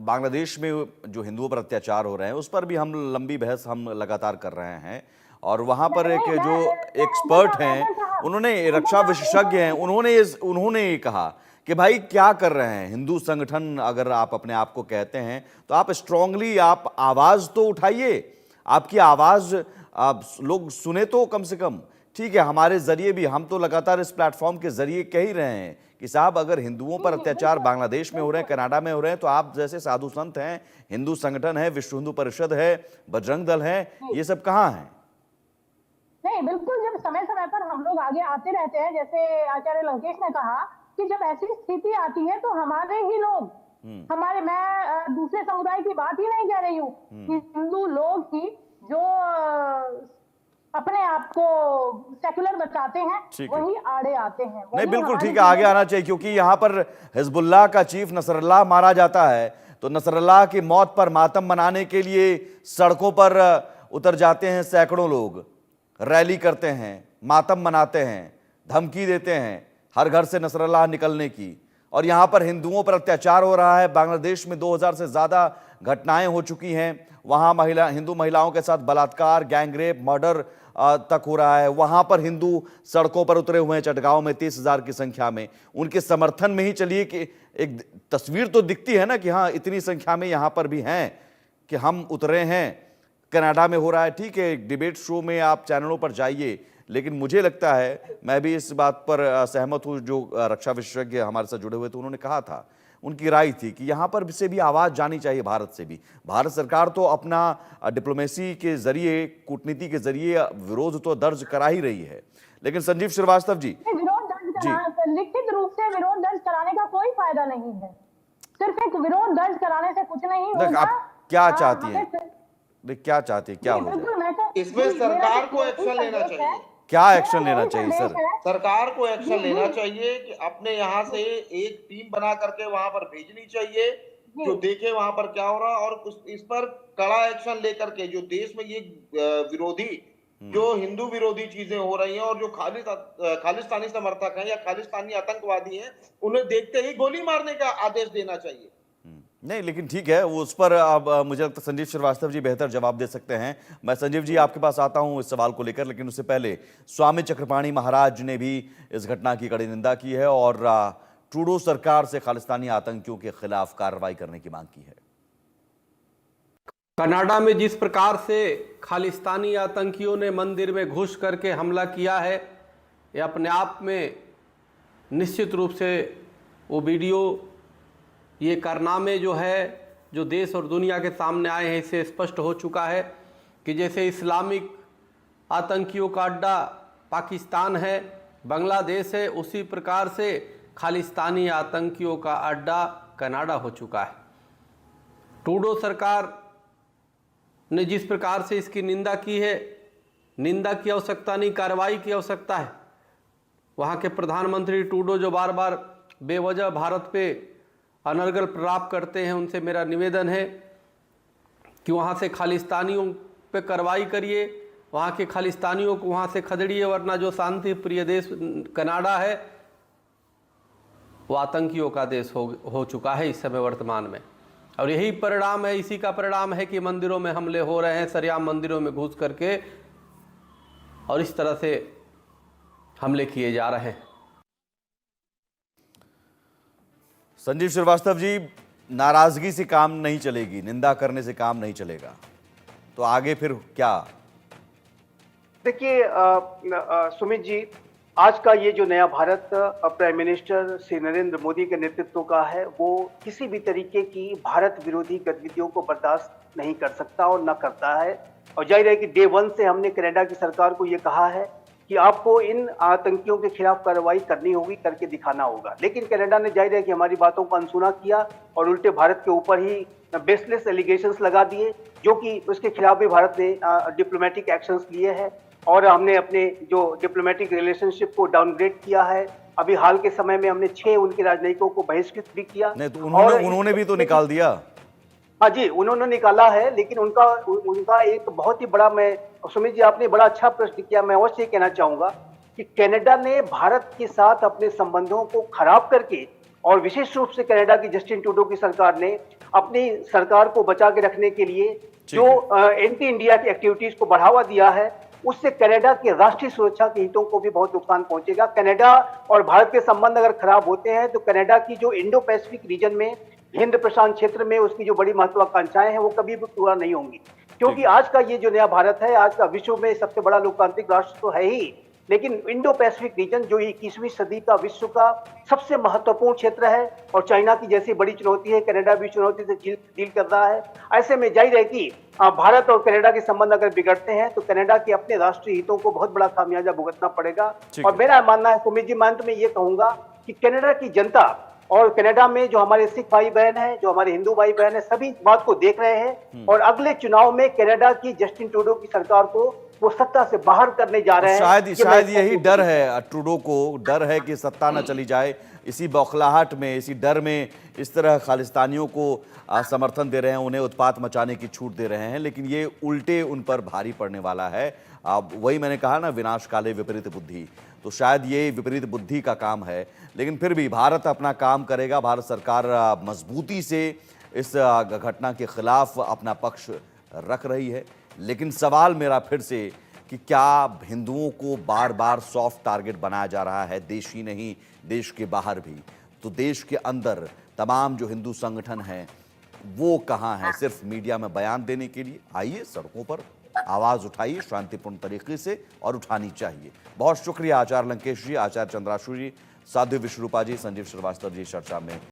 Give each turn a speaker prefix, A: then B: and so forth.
A: बांग्लादेश में जो हिंदुओं पर अत्याचार हो रहे हैं उस पर भी हम लंबी बहस हम लगातार कर रहे हैं, और वहां पर एक जो एक्सपर्ट हैं, उन्होंने, रक्षा विशेषज्ञ हैं, उन्होंने ये कहा कि भाई क्या कर रहे हैं हिंदू संगठन, अगर आप अपने आप को कहते हैं तो आप स्ट्रांगली आप आवाज तो उठाइए, आपकी आवाज आप लोग सुने तो कम से कम। ठीक है, हमारे जरिए भी, हम तो लगातार इस प्लेटफॉर्म के जरिए कह ही रहे हैं कि साहब अगर हिंदुओं पर अत्याचार बांग्लादेश में हो रहे हैं, कनाडा में हो रहे हैं, तो आप जैसे साधु संत हैं, हिंदू संगठन है, विश्व हिंदू परिषद है, बजरंग दल है, ये सब कहाँ हैं?
B: नहीं, बिल्कुल, जब समय समय पर हम लोग आगे आते रहते हैं, जैसे आचार्य लंकेश ने कहा कि जब ऐसी स्थिति आती है तो हमारे ही लोग, हमारे, मैं दूसरे समुदाय की बात ही नहीं कह रही हूँ, हिंदू लोग ही जो अपने आप को सेक्युलर बताते हैं, वही आड़े आते हैं।
A: नहीं, बिल्कुल ठीक है, आगे आना चाहिए, क्योंकि यहाँ पर हिजबुल्लाह का चीफ नसरुल्लाह मारा जाता है, तो नसरुल्लाह की मौत पर मातम मनाने के लिए सड़कों पर उतर जाते हैं सैकड़ों लोग, रैली करते हैं, मातम मनाते हैं, धमकी देते हैं हर घर से नसरुल्लाह निकलने की। और यहाँ पर हिंदुओं पर अत्याचार हो रहा है। बांग्लादेश में 2000 से ज़्यादा घटनाएं हो चुकी हैं, वहाँ हिंदू महिलाओं के साथ बलात्कार, गैंगरेप, मर्डर तक हो रहा है। वहाँ पर हिंदू सड़कों पर उतरे हुए हैं, चटगांव में 30,000 की संख्या में। उनके समर्थन में ही चलिए कि एक तस्वीर तो दिखती है ना कि हाँ इतनी संख्या में यहाँ पर भी हैं कि हम उतरे हैं। कनाडा में हो रहा है, ठीक है, डिबेट शो में आप चैनलों पर जाइए, लेकिन मुझे लगता है, मैं भी इस बात पर सहमत हूँ, जो रक्षा विशेषज्ञ हमारे साथ जुड़े हुए थे उन्होंने कहा था, उनकी राय थी कि यहाँ पर से भी आवाज़ जानी चाहिए, भारत से भी। भारत सरकार तो अपना डिप्लोमेसी के जरिए, कूटनीति के जरिए विरोध तो दर्ज करा ही रही है, लेकिन संजीव श्रीवास्तव जी,
B: लिखित रूप से विरोध दर्ज कराने का कोई फायदा नहीं है। सिर्फ एक विरोध दर्ज कराने से कुछ नहीं होगा।
A: आप क्या चाहती हैं, क्या चाहती है, क्या हो
C: जाए? इसमें सरकार को एक्शन लेना चाहिए।
A: क्या एक्शन लेना चाहिए सर?
C: सरकार को एक्शन लेना चाहिए कि अपने यहाँ से एक टीम बना करके वहां पर भेजनी चाहिए, जो देखे वहां पर क्या हो रहा, और कुछ इस पर कड़ा एक्शन लेकर के जो देश में ये विरोधी, जो हिंदू विरोधी चीजें हो रही हैं, और जो खालिस्तानी समर्थक हैं या खालिस्तानी आतंकवादी हैं, उन्हें देखते ही गोली मारने का आदेश देना चाहिए।
A: नहीं, लेकिन ठीक है, वो उस पर अब मुझे लगता है संजीव श्रीवास्तव जी बेहतर जवाब दे सकते हैं। मैं संजीव जी आपके पास आता हूं इस सवाल को लेकर, लेकिन उससे पहले स्वामी चक्रपाणी महाराज ने भी इस घटना की कड़ी निंदा की है और ट्रूडो सरकार से खालिस्तानी आतंकियों के खिलाफ कार्रवाई करने की मांग की है।
D: कनाडा में जिस प्रकार से खालिस्तानी आतंकियों ने मंदिर में घुस करके हमला किया है, ये अपने आप में निश्चित रूप से वो वीडियो, ये कारनामे जो है, जो देश और दुनिया के सामने आए हैं, इससे स्पष्ट हो चुका है कि जैसे इस्लामिक आतंकियों का अड्डा पाकिस्तान है, बांग्लादेश है, उसी प्रकार से खालिस्तानी आतंकियों का अड्डा कनाडा हो चुका है। ट्रूडो सरकार ने जिस प्रकार से इसकी निंदा की है, निंदा की आवश्यकता नहीं, कार्रवाई की आवश्यकता है। वहाँ के प्रधानमंत्री ट्रूडो जो बार बार बेवजह भारत पे अनर्गल प्रलाप करते हैं, उनसे मेरा निवेदन है कि वहाँ से खालिस्तानियों पे कार्रवाई करिए, वहाँ के खालिस्तानियों को वहाँ से खदेड़िए, वरना जो शांति प्रिय देश कनाडा है वो आतंकियों का देश हो चुका है इस समय वर्तमान में। और यही परिणाम है, इसी का परिणाम है कि मंदिरों में हमले हो रहे हैं, सरेआम मंदिरों में घुस करके और इस तरह से हमले किए जा रहे हैं।
A: संजीव श्रीवास्तव जी, नाराजगी से काम नहीं चलेगी, निंदा करने से काम नहीं चलेगा, तो आगे फिर क्या?
E: देखिए सुमित जी, आज का ये जो नया भारत प्राइम मिनिस्टर श्री नरेंद्र मोदी के नेतृत्व का है, वो किसी भी तरीके की भारत विरोधी गतिविधियों को बर्दाश्त नहीं कर सकता और न करता है। और जाहिर है कि डे 1 से हमने कनाडा की सरकार को ये कहा है कि आपको इन आतंकियों के खिलाफ कार्रवाई करनी होगी, करके दिखाना होगा। लेकिन कनाडा ने जाहिर है कि हमारी बातों को अनसुना किया और उल्टे भारत के ऊपर ही बेसलेस एलिगेशंस लगा दिए, जो कि उसके खिलाफ भी भारत ने डिप्लोमेटिक एक्शंस लिए हैं और हमने अपने जो डिप्लोमेटिक रिलेशनशिप को डाउनग्रेड किया है। अभी हाल के समय में हमने 6 उनके राजनयिकों को बहिष्कृत भी किया।
A: नहीं तो उन्होंने भी तो निकाल दिया।
E: हाँ जी, उन्होंने निकाला है, लेकिन उनका एक बहुत ही बड़ा, मैं सुमित जी आपने बड़ा अच्छा प्रश्न किया, मैं और से कहना चाहूंगा कि कनाडा ने भारत के साथ अपने संबंधों को खराब करके, और विशेष रूप से कनाडा की जस्टिन ट्रूडो की सरकार ने अपनी सरकार को बचा के रखने के लिए जो एंटी इंडिया की एक्टिविटीज को बढ़ावा दिया है, उससे कनाडा के राष्ट्रीय सुरक्षा के हितों को भी बहुत नुकसान पहुंचेगा। कनाडा और भारत के संबंध अगर खराब होते हैं तो कनाडा की जो इंडो पैसिफिक रीजन में, हिंद प्रशांत क्षेत्र में उसकी जो बड़ी महत्वाकांक्षाएं हैं वो कभी भी पूरा नहीं होंगी। क्योंकि आज का ये जो नया भारत है, आज का विश्व में सबसे बड़ा लोकतांत्रिक राष्ट्र तो है ही, लेकिन इंडो पैसिफिक रीजन जो 21वीं सदी का विश्व का सबसे महत्वपूर्ण क्षेत्र है और चाइना की जैसी बड़ी चुनौती है, कनाडा भी चुनौती से डील कर रहा है। ऐसे में जाहिर है कि भारत और कनाडा के संबंध अगर बिगड़ते हैं तो कनाडा के अपने राष्ट्रीय हितों को बहुत बड़ा खामियाजा भुगतना पड़ेगा। और मेरा मानना है सुमित जी, मैं अंत में ये कहूंगा कि कनाडा की जनता और कनाडा में जो हमारे सिख भाई बहन हैं, जो हमारे हिंदू भाई बहन हैं, सभी इस बात को देख रहे हैं और अगले चुनाव में कनाडा की जस्टिन ट्रूडो की सरकार को वो सत्ता से बाहर करने जा रहे हैं।
A: शायद यही डर है ट्रूडो को, डर है कि सत्ता न चली जाए। इसी बौखलाहट में, इसी डर में इस तरह खालिस्तानियों को समर्थन दे रहे हैं, उन्हें उत्पात मचाने की छूट दे रहे हैं, लेकिन ये उल्टे उन पर भारी पड़ने वाला है। अब वही मैंने कहा ना, विनाश काले विपरीत बुद्धि, तो शायद ये विपरीत बुद्धि का काम है। लेकिन फिर भी भारत अपना काम करेगा। भारत सरकार मजबूती से इस घटना के खिलाफ अपना पक्ष रख रही है। लेकिन सवाल मेरा फिर से कि क्या हिंदुओं को बार बार सॉफ्ट टारगेट बनाया जा रहा है, देश ही नहीं देश के बाहर भी? तो देश के अंदर तमाम जो हिंदू संगठन हैं वो कहाँ हैं? सिर्फ मीडिया में बयान देने के लिए? आइए सड़कों पर आवाज उठाइए शांतिपूर्ण तरीके से, और उठानी चाहिए। बहुत शुक्रिया आचार्य लंकेश जी, आचार्य चंद्राशु जी, साध्वी विश्वरूपा जी, संजीव श्रीवास्तव जी चर्चा में